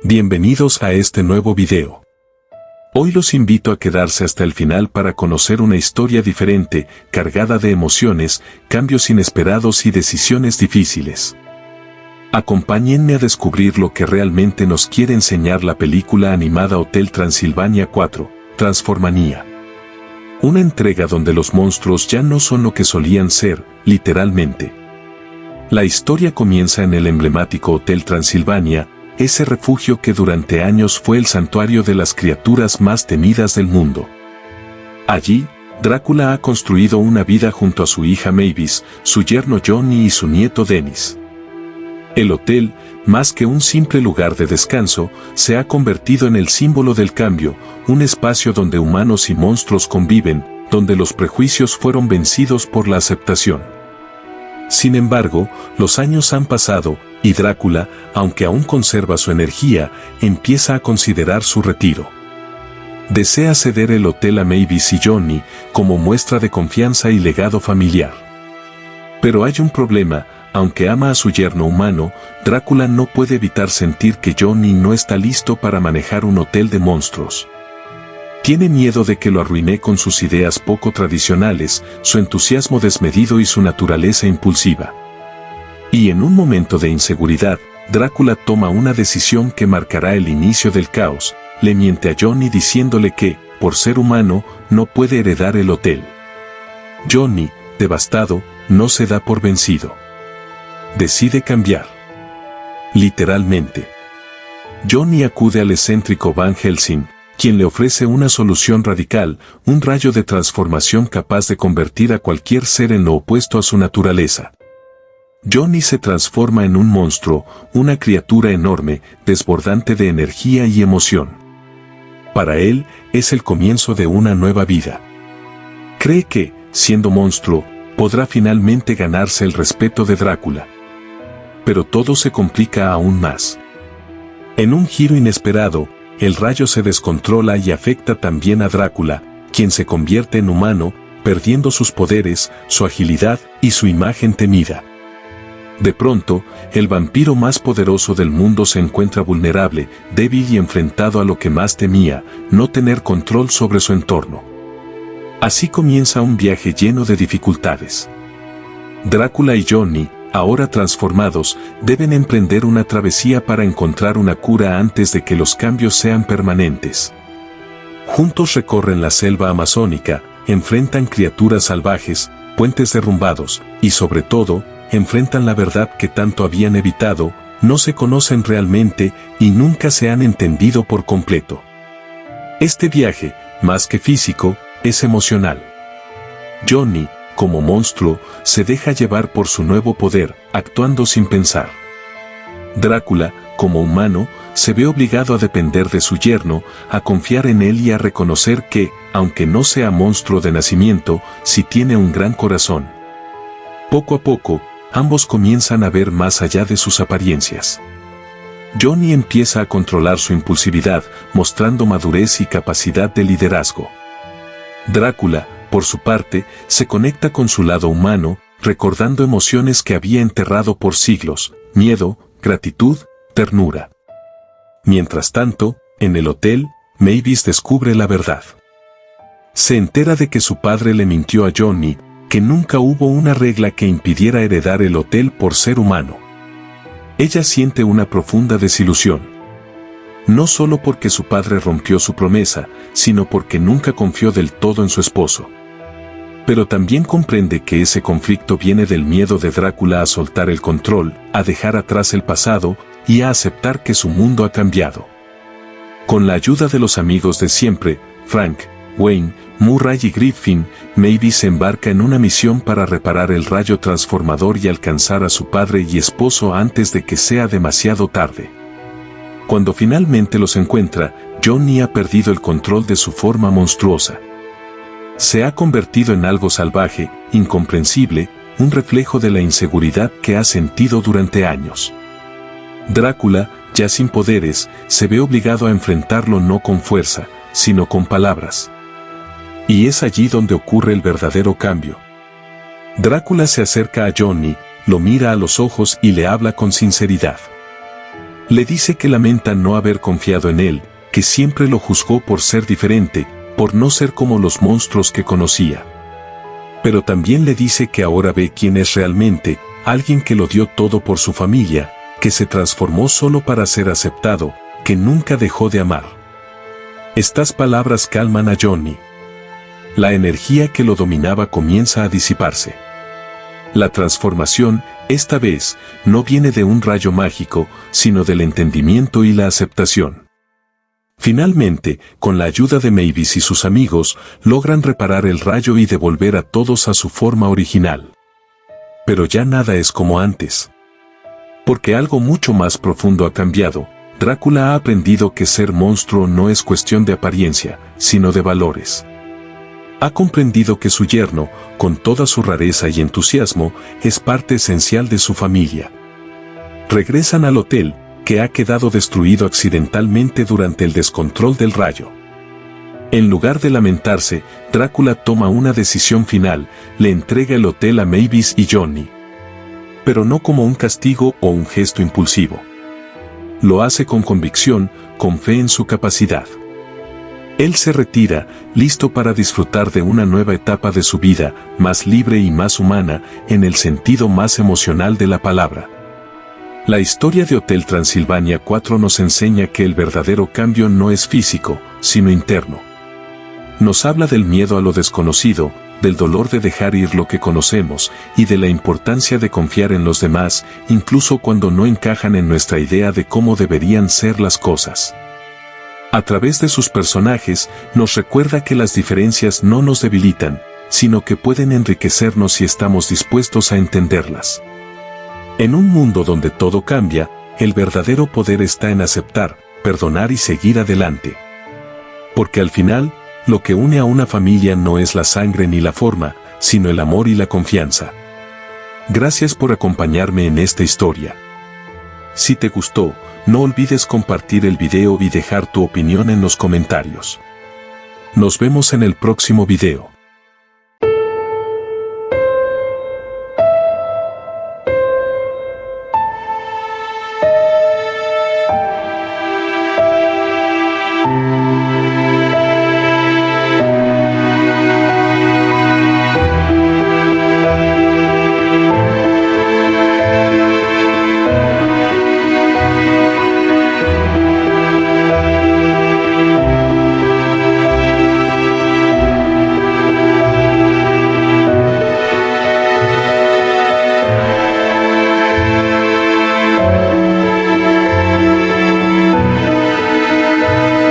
Bienvenidos a este nuevo video. Hoy los invito a quedarse hasta el final para conocer una historia diferente, cargada de emociones, cambios inesperados y decisiones difíciles. Acompáñenme a descubrir lo que realmente nos quiere enseñar la película animada Hotel Transilvania 4, Transformania. Una entrega donde los monstruos ya no son lo que solían ser, literalmente. La historia comienza en el emblemático Hotel Transilvania, ese refugio que durante años fue el santuario de las criaturas más temidas del mundo. Allí, Drácula ha construido una vida junto a su hija Mavis, su yerno Johnny y su nieto Dennis. El hotel, más que un simple lugar de descanso, se ha convertido en el símbolo del cambio, un espacio donde humanos y monstruos conviven, donde los prejuicios fueron vencidos por la aceptación. Sin embargo, los años han pasado, y Drácula, aunque aún conserva su energía, empieza a considerar su retiro. Desea ceder el hotel a Mavis y Johnny, como muestra de confianza y legado familiar. Pero hay un problema, aunque ama a su yerno humano, Drácula no puede evitar sentir que Johnny no está listo para manejar un hotel de monstruos. Tiene miedo de que lo arruine con sus ideas poco tradicionales, su entusiasmo desmedido y su naturaleza impulsiva. Y en un momento de inseguridad, Drácula toma una decisión que marcará el inicio del caos. Le miente a Johnny diciéndole que, por ser humano, no puede heredar el hotel. Johnny, devastado, no se da por vencido. Decide cambiar. Literalmente. Johnny acude al excéntrico Van Helsing, quien le ofrece una solución radical, un rayo de transformación capaz de convertir a cualquier ser en lo opuesto a su naturaleza. Johnny se transforma en un monstruo, una criatura enorme, desbordante de energía y emoción. Para él, es el comienzo de una nueva vida. Cree que, siendo monstruo, podrá finalmente ganarse el respeto de Drácula. Pero todo se complica aún más. En un giro inesperado, el rayo se descontrola y afecta también a Drácula, quien se convierte en humano, perdiendo sus poderes, su agilidad y su imagen temida. De pronto, el vampiro más poderoso del mundo se encuentra vulnerable, débil y enfrentado a lo que más temía, no tener control sobre su entorno. Así comienza un viaje lleno de dificultades. Drácula y Johnny, ahora transformados, deben emprender una travesía para encontrar una cura antes de que los cambios sean permanentes. Juntos recorren la selva amazónica, enfrentan criaturas salvajes, puentes derrumbados, y sobre todo, enfrentan la verdad que tanto habían evitado, no se conocen realmente y nunca se han entendido por completo. Este viaje, más que físico, es emocional. Johnny, como monstruo, se deja llevar por su nuevo poder, actuando sin pensar. Drácula, como humano, se ve obligado a depender de su yerno, a confiar en él y a reconocer que, aunque no sea monstruo de nacimiento, sí tiene un gran corazón. Poco a poco, ambos comienzan a ver más allá de sus apariencias. Johnny empieza a controlar su impulsividad, mostrando madurez y capacidad de liderazgo. Drácula, por su parte, se conecta con su lado humano, recordando emociones que había enterrado por siglos: miedo, gratitud, ternura. Mientras tanto, en el hotel, Mavis descubre la verdad. Se entera de que su padre le mintió a Johnny, que nunca hubo una regla que impidiera heredar el hotel por ser humano. Ella siente una profunda desilusión. No solo porque su padre rompió su promesa, sino porque nunca confió del todo en su esposo. Pero también comprende que ese conflicto viene del miedo de Drácula a soltar el control, a dejar atrás el pasado y a aceptar que su mundo ha cambiado. Con la ayuda de los amigos de siempre, Frank, Wayne, Murray y Griffin, Mavis se embarca en una misión para reparar el rayo transformador y alcanzar a su padre y esposo antes de que sea demasiado tarde. Cuando finalmente los encuentra, Johnny ha perdido el control de su forma monstruosa. Se ha convertido en algo salvaje, incomprensible, un reflejo de la inseguridad que ha sentido durante años. Drácula, ya sin poderes, se ve obligado a enfrentarlo no con fuerza, sino con palabras. Y es allí donde ocurre el verdadero cambio. Drácula se acerca a Johnny, lo mira a los ojos y le habla con sinceridad. Le dice que lamenta no haber confiado en él, que siempre lo juzgó por ser diferente, por no ser como los monstruos que conocía. Pero también le dice que ahora ve quién es realmente, alguien que lo dio todo por su familia, que se transformó solo para ser aceptado, que nunca dejó de amar. Estas palabras calman a Johnny. La energía que lo dominaba comienza a disiparse. La transformación, esta vez, no viene de un rayo mágico, sino del entendimiento y la aceptación. Finalmente, con la ayuda de Mavis y sus amigos, logran reparar el rayo y devolver a todos a su forma original. Pero ya nada es como antes. Porque algo mucho más profundo ha cambiado. Drácula ha aprendido que ser monstruo no es cuestión de apariencia, sino de valores. Ha comprendido que su yerno, con toda su rareza y entusiasmo, es parte esencial de su familia. Regresan al hotel, que ha quedado destruido accidentalmente durante el descontrol del rayo. En lugar de lamentarse, Drácula toma una decisión final, le entrega el hotel a Mavis y Johnny. Pero no como un castigo o un gesto impulsivo. Lo hace con convicción, con fe en su capacidad. Él se retira, listo para disfrutar de una nueva etapa de su vida, más libre y más humana, en el sentido más emocional de la palabra. La historia de Hotel Transilvania 4 nos enseña que el verdadero cambio no es físico, sino interno. Nos habla del miedo a lo desconocido, del dolor de dejar ir lo que conocemos y de la importancia de confiar en los demás, incluso cuando no encajan en nuestra idea de cómo deberían ser las cosas. A través de sus personajes, nos recuerda que las diferencias no nos debilitan, sino que pueden enriquecernos si estamos dispuestos a entenderlas. En un mundo donde todo cambia, el verdadero poder está en aceptar, perdonar y seguir adelante. Porque al final, lo que une a una familia no es la sangre ni la forma, sino el amor y la confianza. Gracias por acompañarme en esta historia. Si te gustó, no olvides compartir el video y dejar tu opinión en los comentarios. Nos vemos en el próximo video.